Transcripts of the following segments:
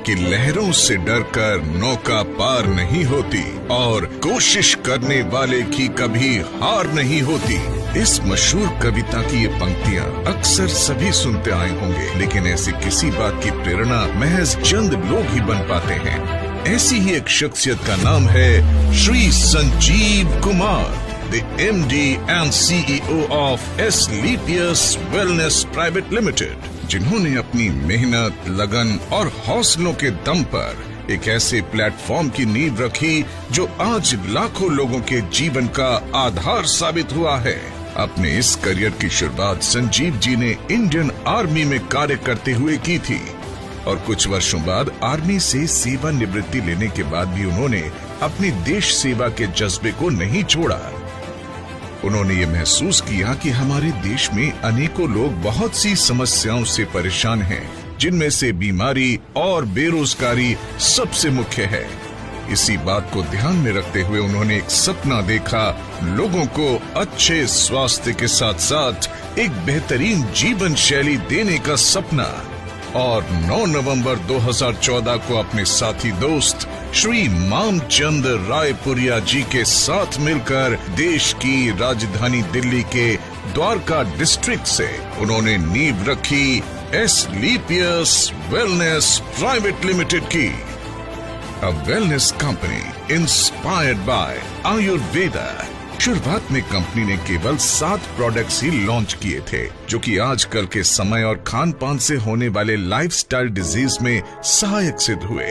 कि लहरों से डरकर नौका पार नहीं होती और कोशिश करने वाले की कभी हार नहीं होती। इस मशहूर कविता की ये पंक्तियाँ अक्सर सभी सुनते आए होंगे, लेकिन ऐसी किसी बात की प्रेरणा महज चंद लोग ही बन पाते हैं। ऐसी ही एक शख्सियत का नाम है Shri Sanjeev Kumar, the MD and CEO of Sleepius Wellness Private Limited, जिन्होंने अपनी मेहनत, लगन और हौसलों के दम पर एक ऐसे प्लेटफॉर्म की नींव रखी जो आज लाखों लोगों के जीवन का आधार साबित हुआ है। अपने इस करियर की शुरुआत संजीव जी ने इंडियन आर्मी में कार्य करते हुए की थी और कुछ वर्षों बाद आर्मी से सेवानिवृत्ति लेने के बाद भी उन्होंने अपनी देश सेवा के जज्बे को नहीं छोड़ा। उन्होंने ये महसूस किया कि हमारे देश में अनेकों लोग बहुत सी समस्याओं से परेशान हैं, जिनमें से बीमारी और बेरोजगारी सबसे मुख्य है। इसी बात को ध्यान में रखते हुए उन्होंने एक सपना देखा, लोगों को अच्छे स्वास्थ्य के साथ साथ एक बेहतरीन जीवन शैली देने का सपना। और 9 नवंबर 2014 को अपने साथी दोस्त श्री मामचंद रायपुरिया जी के साथ मिलकर देश की राजधानी दिल्ली के द्वारका डिस्ट्रिक्ट से उन्होंने नींव रखी स्लीपियस वेलनेस प्राइवेट लिमिटेड की, a wellness company inspired by Ayurveda। शुरुआत में कंपनी ने केवल 7 प्रोडक्ट्स ही लॉन्च किए थे, जो कि आजकल के समय और खान पान से होने वाले लाइफस्टाइल डिजीज में सहायक सिद्ध हुए।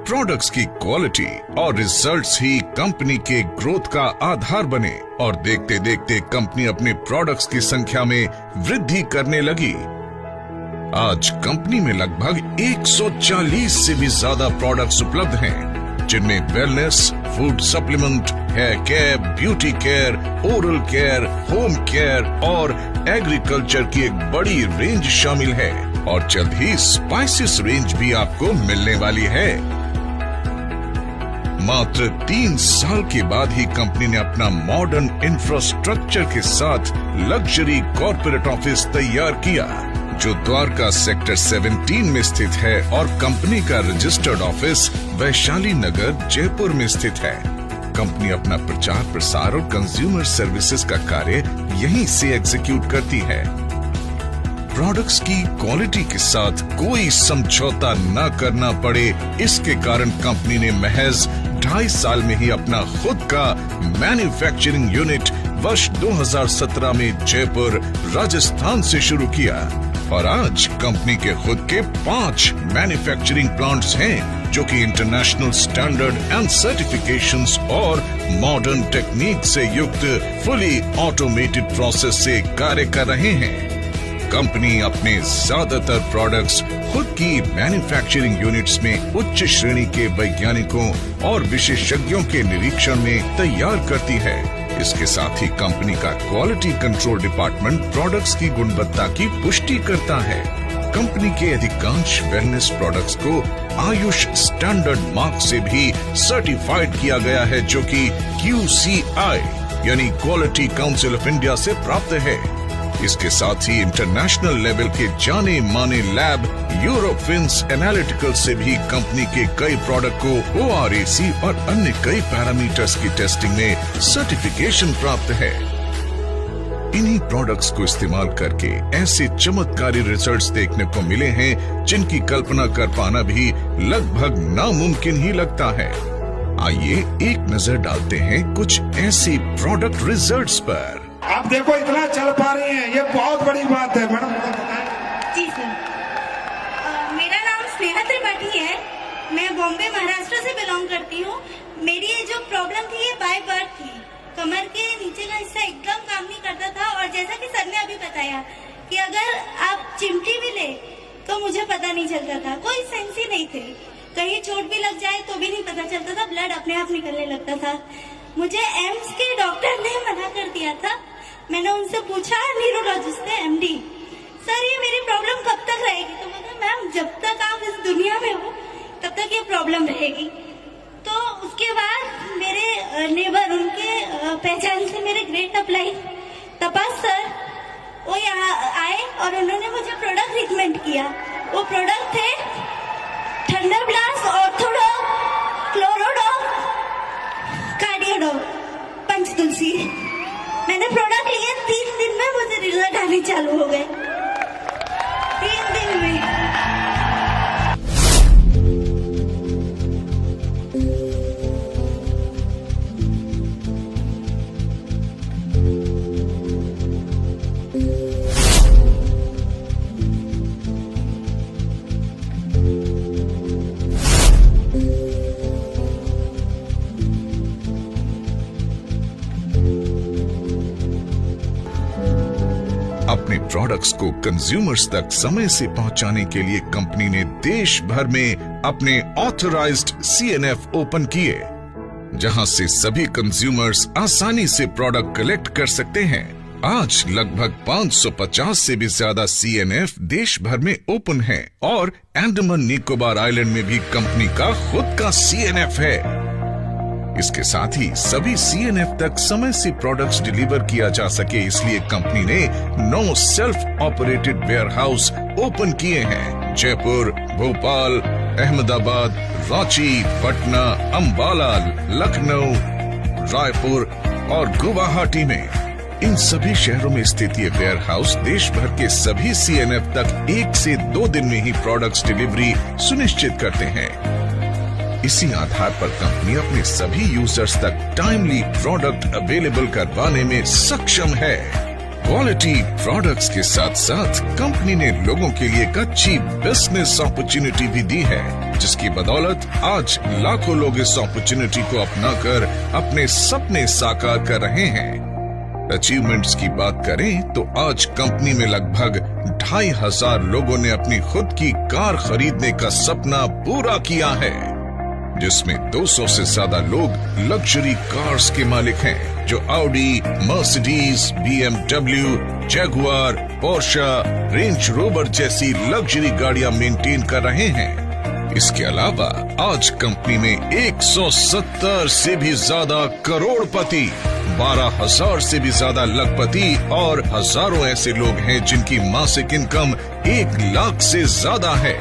प्रोडक्ट्स की क्वालिटी और रिजल्ट्स ही कंपनी के ग्रोथ का आधार बने और देखते देखते कंपनी अपने प्रोडक्ट्स की संख्या में वृद्धि करने लगी। आज कंपनी में लगभग 140 से भी ज्यादा प्रोडक्ट्स उपलब्ध हैं, जिनमें wellness, food supplement, hair care, beauty care, oral care, home care और एग्रीकल्चर की एक बड़ी रेंज शामिल है और जल्द ही स्पाइसेस रेंज भी आपको मिलने वाली है। मात्र 3 साल के बाद ही कंपनी ने अपना मॉडर्न इंफ्रास्ट्रक्चर के साथ लग्जरी कॉर्पोरेट ऑफिस तैयार किया, जो द्वारका सेक्टर 17 में स्थित है और कंपनी का रजिस्टर्ड ऑफिस वैशाली नगर जयपुर में स्थित है। कंपनी अपना प्रचार प्रसार और कंज्यूमर सर्विसेज का कार्य यहीं से एग्जीक्यूट करती है। प्रोडक्ट्स की क्वालिटी के साथ कोई समझौता न करना पड़े, इसके कारण कंपनी ने महज 2.5 साल में ही अपना खुद का मैन्युफैक्चरिंग यूनिट वर्ष 2017 में जयपुर, राजस्थान से शुरू किया और आज कंपनी के खुद के 5 मैन्युफैक्चरिंग प्लांट्स हैं, जो कि इंटरनेशनल स्टैंडर्ड एंड सर्टिफिकेशंस और मॉडर्न टेक्निक से युक्त फुली ऑटोमेटेड प्रोसेस से कार्य कर रहे हैं। कंपनी अपने ज्यादातर प्रोडक्ट्स खुद की मैन्युफैक्चरिंग यूनिट्स में उच्च श्रेणी के वैज्ञानिकों और विशेषज्ञों के निरीक्षण में तैयार करती है। इसके साथ ही कंपनी का क्वालिटी कंट्रोल डिपार्टमेंट प्रोडक्ट्स की गुणवत्ता की पुष्टि करता है। कंपनी के अधिकांश वेलनेस प्रोडक्ट्स को आयुष स्टैंडर्ड मार्क से भी सर्टिफाइड किया गया है, जो कि QCI यानी क्वालिटी काउंसिल ऑफ इंडिया से प्राप्त है। इसके साथ ही इंटरनेशनल लेवल के जाने माने लैब यूरोफिन्स एनालिटिकल से भी कंपनी के कई प्रोडक्ट को ORAC और अन्य कई पैरामीटर्स की टेस्टिंग में सर्टिफिकेशन प्राप्त है। इन्हीं प्रोडक्ट्स को इस्तेमाल करके ऐसे चमत्कारी रिजल्ट्स देखने को मिले हैं, जिनकी कल्पना कर पाना भी लगभग नामुमकिन ही लगता है। आइए एक नजर डालते हैं कुछ ऐसे प्रोडक्ट रिजल्ट्स पर। आप देखो इतना चल पा रही हैं, ये बहुत बड़ी बात है मैडम। जी सर, मेरा नाम स्नेहा त्रिपाठी है। मैं बॉम्बे महाराष्ट्र से बिलोंग करती हूँ। मेरी ये जो प्रॉब्लम थी ये बाय बर्थ थी। कमर के नीचे का हिस्सा एकदम काम नहीं करता था और जैसा कि सर ने अभी बताया कि अगर आप चिमटी भी ले तो मुझे पता नहीं चलता था, कोई सेंस ही नहीं थे। कहीं चोट भी लग जाए तो भी नहीं पता चलता था, ब्लड अपने आप निकलने लगता था। मुझे एम्स के डॉक्टर ने मना कर दिया था। मैंने उनसे पूछा, न्यूरोलॉजिस्ट ने, MD, सर ये मेरी प्रॉब्लम कब तक रहेगी? तो मैं कहा मैम जब तक आप इस दुनिया में हो तब तक ये प्रॉब्लम रहेगी। तो उसके बाद मेरे नेबर, उनके पहचान से मेरे ग्रेट अप्लाई तपास सर, वो यहाँ आए और उन्होंने मुझे प्रोडक्ट रिकमेंड किया। वो प्रोडक्ट थे एंडोब्लास्ट, ऑर्थोडॉक, क्लोरोडॉक, कार्डियोडॉक, पंचतुलसी। मैंने प्रोडक्ट लिए 3 दिन में मुझे रिजल्ट आने चालू हो गए। 3 दिन में। अपने प्रोडक्ट्स को कंज्यूमर्स तक समय से पहुंचाने के लिए कंपनी ने देश भर में अपने ऑथराइज्ड CNF ओपन किए, जहां से सभी कंज्यूमर्स आसानी से प्रोडक्ट कलेक्ट कर सकते हैं। आज लगभग 550 से भी ज्यादा CNF देश भर में ओपन हैं और अंडमान निकोबार आइलैंड में भी कंपनी का खुद का CNF है। इसके साथ ही सभी CNF तक समय से प्रोडक्ट्स डिलीवर किया जा सके, इसलिए कंपनी ने 9 सेल्फ ऑपरेटेड वेयरहाउस ओपन किए हैं। जयपुर, भोपाल, अहमदाबाद, रांची, पटना, अंबाला, लखनऊ, रायपुर और गुवाहाटी में। इन सभी शहरों में स्थित ये वेयरहाउस देश भर के सभी CNF तक 1 से 2 दिन में ही प्रोडक्ट्स डिलीवरी सुनिश्चित करते हैं। इसी आधार पर कंपनी अपने सभी यूजर्स तक टाइमली प्रोडक्ट अवेलेबल करवाने में सक्षम है। क्वालिटी प्रोडक्ट्स के साथ साथ कंपनी ने लोगों के लिए एक अच्छी बिजनेस अपॉर्चुनिटी भी दी है, जिसकी बदौलत आज लाखों लोग इस अपॉर्चुनिटी को अपनाकर अपने सपने साकार कर रहे हैं। अचीवमेंट्स की बात करें तो आज कंपनी में लगभग 2500 लोगों ने अपनी खुद की कार खरीदने का सपना पूरा किया है, जिसमें 200 से ज्यादा लोग लग्जरी कार्स के मालिक हैं, जो Audi, Mercedes, BMW, Jaguar, Portia, range rover जैसी लग्जरी गाड़ियां मेंटेन कर रहे हैं। इसके अलावा आज कंपनी में 170 से भी ज्यादा करोड़पति, 12,000 से भी ज्यादा लखपति और हजारों ऐसे लोग हैं जिनकी मासिक इनकम 1 लाख से ज्यादा है।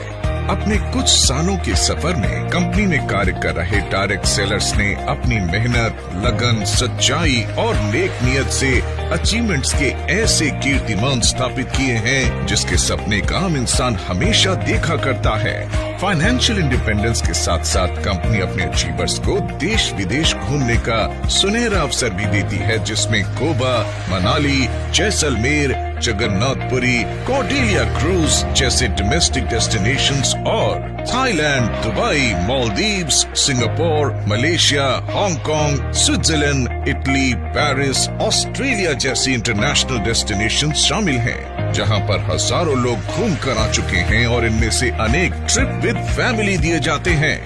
अपने कुछ सालों के सफर में कंपनी में कार्य कर रहे डायरेक्ट सेलर्स ने अपनी मेहनत, लगन, सच्चाई और नेक नियत से अचीवमेंट्स के ऐसे कीर्तिमान स्थापित किए हैं जिसके सपने का आम इंसान हमेशा देखा करता है। फाइनेंशियल इंडिपेंडेंस के साथ साथ कंपनी अपने अचीवर्स को देश विदेश घूमने का सुनहरा अवसर भी देती है, जिसमें गोवा, मनाली, जैसलमेर, जगन्नाथपुरी, कॉर्डेलिया क्रूज जैसे डोमेस्टिक डेस्टिनेशंस और Thailand, Dubai, Maldives, Singapore, Malaysia, Hong Kong, Switzerland, Italy, Paris, Australia जैसी इंटरनेशनल डेस्टिनेशंस शामिल हैं, जहां पर हजारों लोग घूम कर आ चुके हैं और इनमें से अनेक ट्रिप विद फैमिली दिए जाते हैं।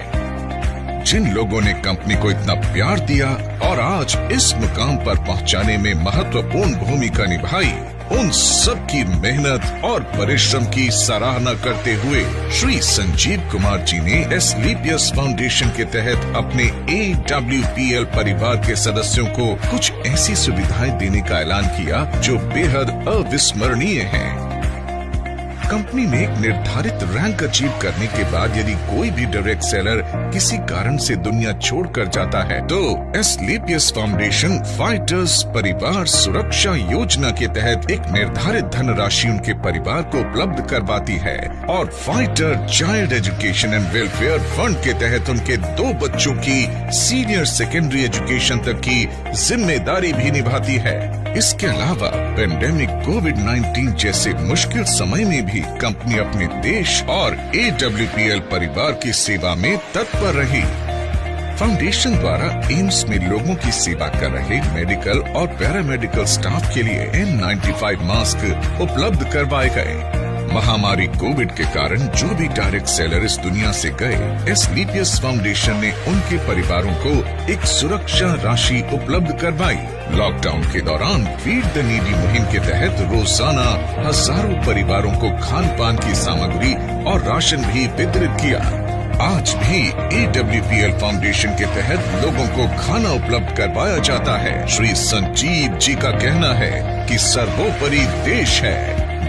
जिन लोगों ने कंपनी को इतना प्यार दिया और आज इस मुकाम पर पहुंचाने में महत्वपूर्ण भूमिका निभाई, उन सब की मेहनत और परिश्रम की सराहना करते हुए श्री संजीव कुमार जी ने एस्क्लेपियस फाउंडेशन के तहत अपने AWPL परिवार के सदस्यों को कुछ ऐसी सुविधाएं देने का ऐलान किया जो बेहद अविस्मरणीय हैं। कंपनी में एक निर्धारित रैंक अचीव करने के बाद यदि कोई भी डायरेक्ट सेलर किसी कारण से दुनिया छोड़कर जाता है तो एस्क्लेपियस फाउंडेशन फाइटर्स परिवार सुरक्षा योजना के तहत एक निर्धारित धनराशि उनके परिवार को उपलब्ध करवाती है और fighter child education and welfare fund के तहत उनके 2 बच्चों की सीनियर सेकेंडरी एजुकेशन तक की जिम्मेदारी भी निभाती है। इसके अलावा पेंडेमिक कोविड-19 जैसे मुश्किल समय में भी कंपनी अपने देश और AWPL परिवार की सेवा में तत्पर रही। फाउंडेशन द्वारा एम्स में लोगों की सेवा कर रहे मेडिकल और पैरामेडिकल स्टाफ के लिए N95 मास्क उपलब्ध करवाए गए। महामारी कोविड के कारण जो भी डायरेक्ट सेलर इस दुनिया से गए, एस्क्लेपियस फाउंडेशन ने उनके परिवारों को एक सुरक्षा राशि उपलब्ध करवाई। लॉकडाउन के दौरान फीड द नीडी मुहिम के तहत रोजाना हजारों परिवारों को खान पान की सामग्री और राशन भी वितरित किया। आज भी AWPL फाउंडेशन के तहत लोगों को खाना उपलब्ध करवाया जाता है। श्री संजीव जी का कहना है कि सर्वोपरि देश है,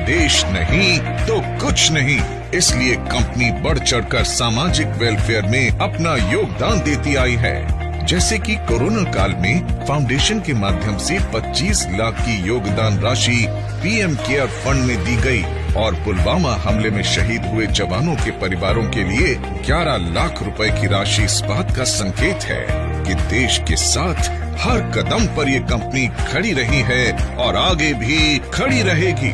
देश नहीं तो कुछ नहीं। इसलिए कंपनी बढ़ चढ़कर सामाजिक वेलफेयर में अपना योगदान देती आई है। जैसे कि कोरोना काल में फाउंडेशन के माध्यम से 25 लाख की योगदान राशि पीएम केयर फंड में दी गई और पुलवामा हमले में शहीद हुए जवानों के परिवारों के लिए 11 लाख रुपए की राशि इस बात का संकेत है कि देश के साथ हर कदम पर ये कंपनी खड़ी रही है और आगे भी खड़ी रहेगी।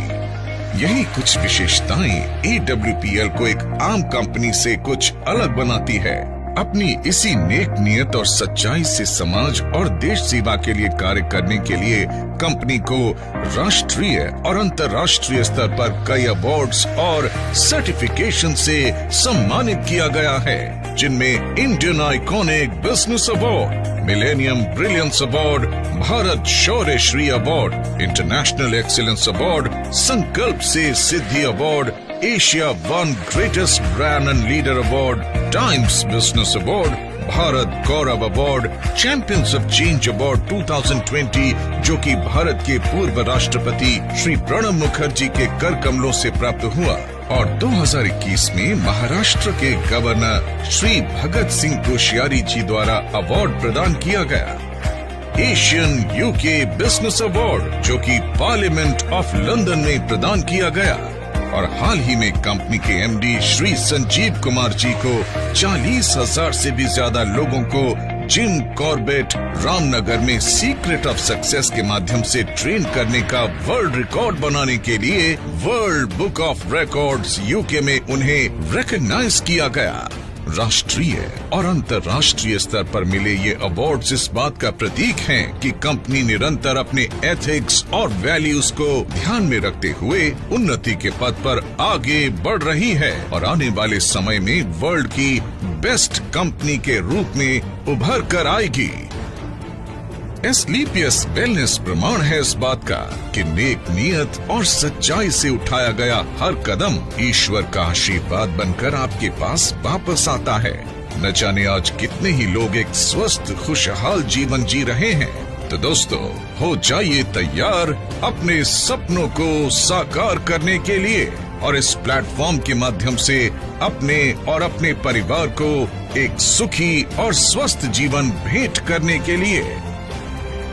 यही कुछ विशेषताएं AWPL को एक आम कंपनी से कुछ अलग बनाती है। अपनी इसी नेक नियत और सच्चाई से समाज और देश सेवा के लिए कार्य करने के लिए कंपनी को राष्ट्रीय और अंतर्राष्ट्रीय स्तर पर कई अवार्ड्स और सर्टिफिकेशन से सम्मानित किया गया है, जिनमें Indian iconic business award, millennium brilliance award, Bharat शौर्य श्री अवार्ड, इंटरनेशनल एक्सीलेंस अवार्ड, संकल्प से सिद्धि award, Asia one greatest brand and leader award, Times business award, Bharat गौरव award, champions of change award 2020 जो कि भारत के पूर्व राष्ट्रपति श्री प्रणब मुखर्जी के कर कमलों से प्राप्त हुआ, और 2021 में महाराष्ट्र के गवर्नर श्री भगत सिंह कोश्यारी जी द्वारा अवार्ड प्रदान किया गया। एशियन यूके बिजनेस अवार्ड जो कि पार्लियामेंट ऑफ लंदन में प्रदान किया गया, और हाल ही में कंपनी के एमडी श्री संजीव कुमार जी को 40,000 से भी ज्यादा लोगों को जिम कॉर्बेट रामनगर में सीक्रेट ऑफ सक्सेस के माध्यम से ट्रेन करने का वर्ल्ड रिकॉर्ड बनाने के लिए world book of records UK में उन्हें रिकॉग्नाइज किया गया। राष्ट्रीय और अंतर्राष्ट्रीय स्तर पर मिले ये अवार्ड्स इस बात का प्रतीक हैं कि कंपनी निरंतर अपने एथिक्स और वैल्यूज को ध्यान में रखते हुए उन्नति के पथ पर आगे बढ़ रही है और आने वाले समय में वर्ल्ड की बेस्ट कंपनी के रूप में उभर कर आएगी। एस्क्लेपियस वेलनेस प्रमाण है इस बात का कि नेक नियत और सच्चाई से उठाया गया हर कदम ईश्वर का आशीर्वाद बनकर आपके पास वापस आता है। न जाने आज कितने ही लोग एक स्वस्थ खुशहाल जीवन जी रहे हैं। तो दोस्तों, हो जाइए तैयार अपने सपनों को साकार करने के लिए और इस प्लेटफॉर्म के माध्यम से अपने और अपने परिवार को एक सुखी और स्वस्थ जीवन भेंट करने के लिए।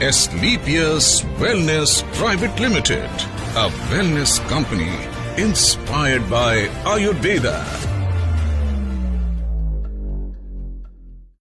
Asclepius Wellness Private Limited, a wellness company inspired by Ayurveda.